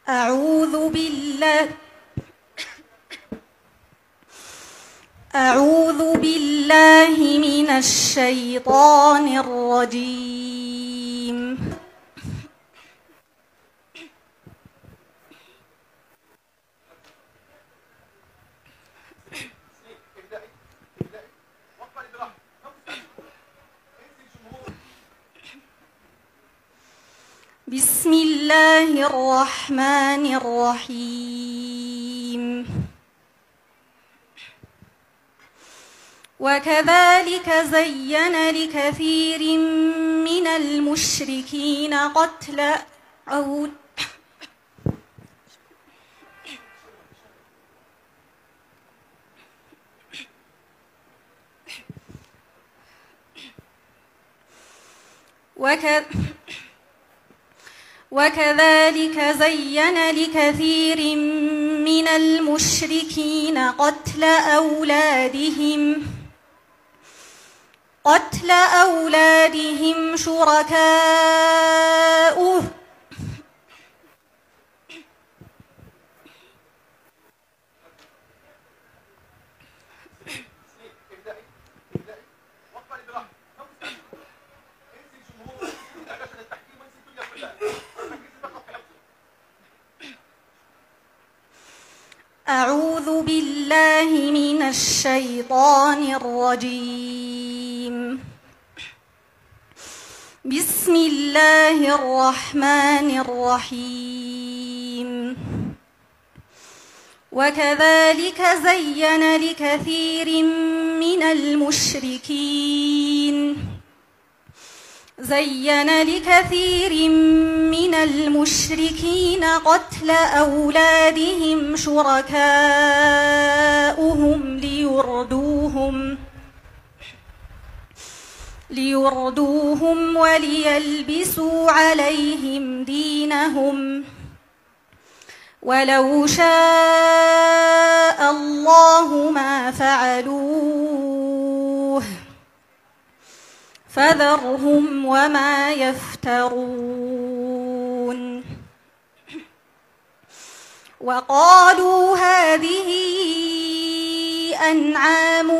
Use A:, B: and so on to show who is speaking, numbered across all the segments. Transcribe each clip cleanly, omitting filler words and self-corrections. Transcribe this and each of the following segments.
A: أعوذ بالله من الشيطان الرجيم. بسم الله الرحمن الرحيم. وكذلك زين لكثير من المشركين قتل وكذلك زين لكثير من المشركين قتل أولادهم شركاؤهم أعوذ بالله من الشيطان الرجيم. بسم الله الرحمن الرحيم. وكذلك زين لكثير من المشركين قتل أولادهم شركاؤهم ليردوهم وليلبسوا عليهم دينهم، ولو شاء الله ما فعلوه فذرهم وما يفترون. وقالوا هذه أنعام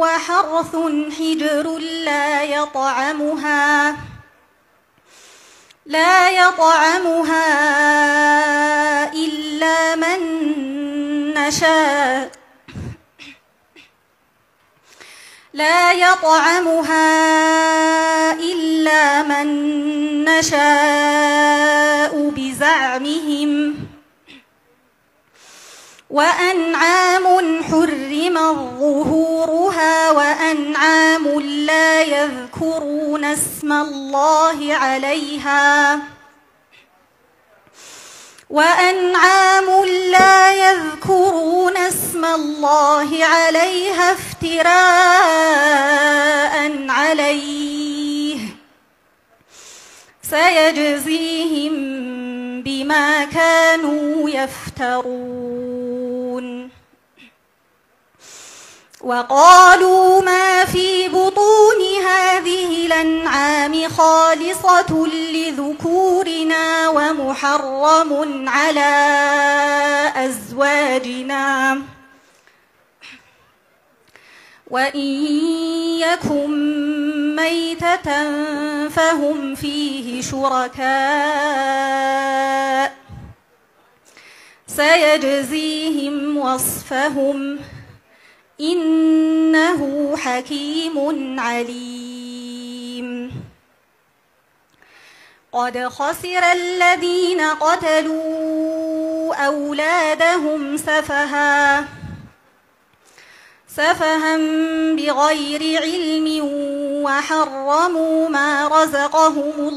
A: وحرث حجر لا يطعمها إلا من نشاء بزعمهم، وأنعام حرمت ظهورها وأنعام لا يذكرون اسم الله عليها افتراء عليه، سيجزيهم بما كانوا يفترون. وقالوا ما في بطون هذه الأنعام خالصة لذكورنا ومحرم على أزواجنا، وإن يكن ميتة فهم فيه شركاء، سيجزيهم وصفهم إنه حكيم عليم. قد خسر الذين قتلوا أولادهم سفها بغير علم وحرموا ما رزقهم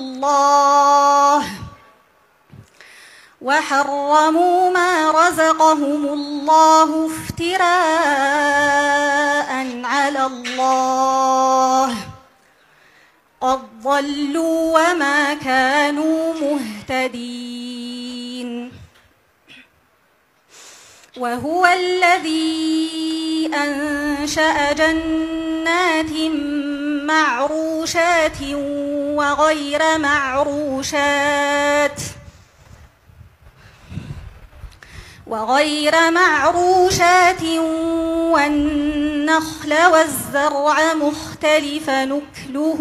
A: الله افتراء على الله، قد ضلوا وما كانوا مهتدين. وهو الذي أنشأ جنات معروشات وغير معروشات وغير معروشات والنخل والزرع مختلفا نكله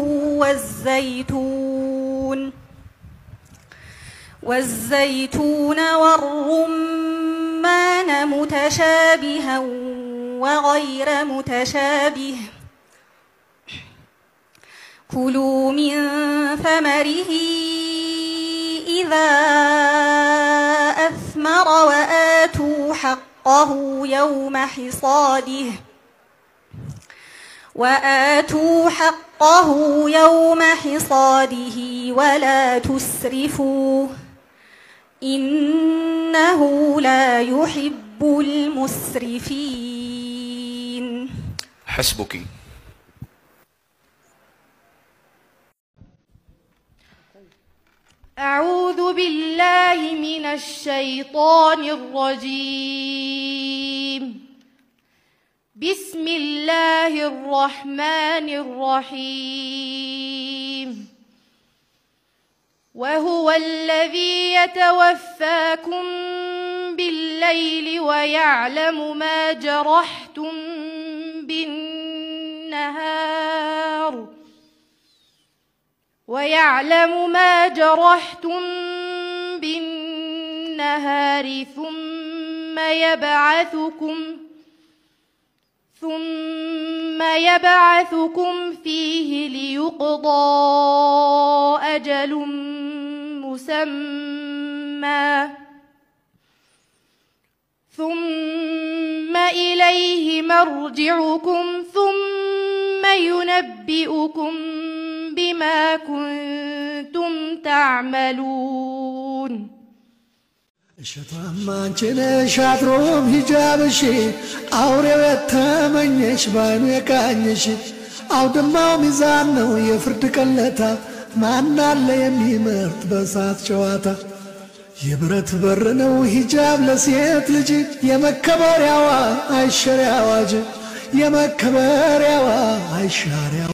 A: والزيتون والرمان متشابها وغير متشابه كلوا من ثمره إذا أثمر وآتوا حقه يوم حصاده ولا تسرفوا إنه لا يحب المسرفين.
B: حسبك.
C: أعوذ بالله من الشيطان الرجيم. بسم الله الرحمن الرحيم. وهو الذي يتوفاكم بالليل ويعلم ما جرحتم بالنهار ثم يبعثكم فيه ليقضى أجل مسمى ثم إليه مرجعكم ثم ينبئكم بما كنتم تعملون.
D: الشيطان شاطروم هجابشي أوريو يتمنيش بانو يكانيشي أو دماو ميزانو يفرد كاللتا معنا اللي يميمرت بسات شواتا يبرت برنو هجاب لسيت لجي يمكبر يوا عيشر يواجي يمكبر يوا عيشار يوا